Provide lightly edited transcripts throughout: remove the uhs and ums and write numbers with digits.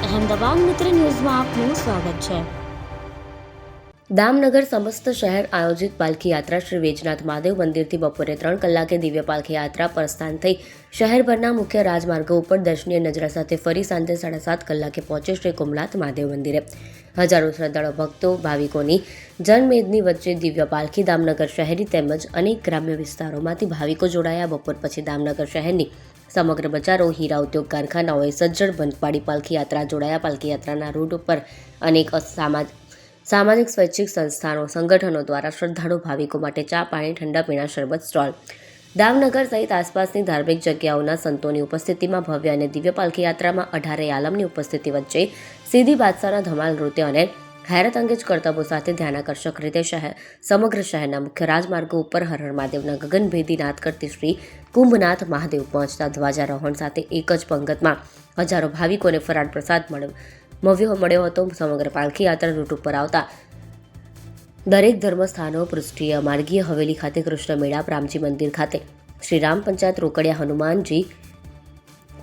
અહેમદાબાદ મિત્ર ન્યૂઝમાં આપનું સ્વાગત છે। દામનગર સમસ્ત શહેર આયોજિત પાલખી યાત્રા શ્રી વેજનાથ મહાદેવ મંદિરથી બપોરે 3 કલાકે દિવ્ય પાલખી યાત્રા પ્રસ્થાન થઈ શહેરભરના મુખ્ય રાજમાર્ગો ઉપર દર્શનીય નજરા સાથે ફરી સાંજે 7:30 કલાકે પહોંચે શ્રી કુમનાથ મહાદેવ મંદિરે। હજારો શ્રદ્ધાળુ ભક્તો ભાવિકોની જનમેદની વચ્ચે દિવ્ય પાલખી દામનગર શહેરી તેમજ અનેક ગ્રામ્ય વિસ્તારોમાંથી ભાવિકો જોડાયા। બપોર પછી દામનગર શહેરની સમગ્ર બજારો, હીરા ઉદ્યોગ કારખાનાઓએ સજ્જડ બંધ પાડી પાલખી યાત્રા જોડાયા। પાલખી યાત્રાના રૂટ ઉપર અનેક સામાજિક સ્વૈચ્છિક સંસ્થાનો સંગઠનો દ્વારા શ્રદ્ધાળુ ભાવિકો માટે ચા, પાણી, ઠંડા પીણા, શરબત સ્ટોલ, દામનગર સહિત આસપાસની ધાર્મિક જગ્યાઓના સંતોની ઉપસ્થિતિમાં ભવ્ય અને દિવ્ય પાલખી યાત્રામાં 18 આલમની ઉપસ્થિતિ વચ્ચે સીધી બાદશાહના ધમાલ નૃત્ય અને हैरत अंगेज करतबों સાથે ધ્યાનાકર્ષક રીતે સમગ્ર શહેરના મુખ્ય રાજમાર્ગો ઉપર હર હર મહાદેવના ગગનભેદી નાદ કરતી શ્રી કુંભનાથ મહાદેવ પહોંચતા ધ્વજારોહણ સાથે એક જ પંગતમાં હજારો ભાવિકોને ફરાળ પ્રસાદ મળ્યો હતો। સમગ્ર પાલખી યાત્રા રૂટ ઉપર આવતા દરેક ધર્મસ્થાનો, પૃષ્ઠીય માર્ગીય હવેલી ખાતે કૃષ્ણ મેળાપ, રામજી મંદિર ખાતે શ્રી રામ પંચાયત, રોકડિયા હનુમાનજી,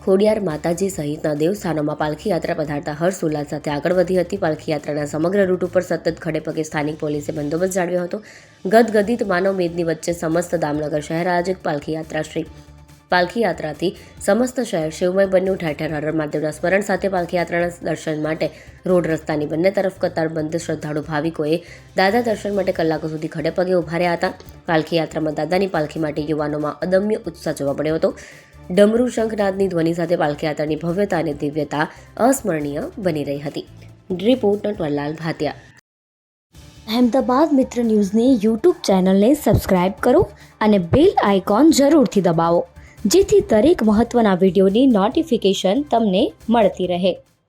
ખોડિયાર માતાજી સહિતના દેવસ્થાનોમાં પાલખી યાત્રા પધારતા હર્ષ ઉલ્લાસ સાથે આગળ વધી હતી। પાલખી યાત્રાના સમગ્ર રૂટ ઉપર સતત ખડે પગે સ્થાનિક પોલીસે બંદોબસ્ત જાળવ્યો હતો। ગદગદિત માનવ મેદની વચ્ચે સમસ્ત દામનગર શહેર આયોજિત પાલખી યાત્રાથી સમસ્ત શહેર શિવમય બન્યું। ઠેર ઠેર હર હર મહાદેવના સ્મરણ સાથે પાલખી યાત્રાના દર્શન માટે રોડ રસ્તાની બંને તરફ કતારબંધ શ્રદ્ધાળુ ભાવિકોએ દાદા દર્શન માટે કલાકો સુધી ખડે પગે ઉભા રહ્યા હતા। પાલખી યાત્રામાં દાદાની પાલખી માટે યુવાનોમાં અદમ્ય ઉત્સાહ જોવા મળ્યો હતો। ડમરૂ શંખનાદની ધ્વનિ સાથે પાલખી યાત્રાની ભવ્યતા અને દિવ્યતા અસ્મરણીય બની રહી હતી। રિપોર્ટ નટવરલાલ ભાટિયા। અહેમદાબાદ મિત્ર ન્યૂઝની યુટ્યુબ ચેનલને સબસ્ક્રાઇબ કરો અને બેલ આઇકોન જરૂરથી દબાવો, જેથી દરેક મહત્વના વિડીયોની નોટિફિકેશન તમને મળતી રહે।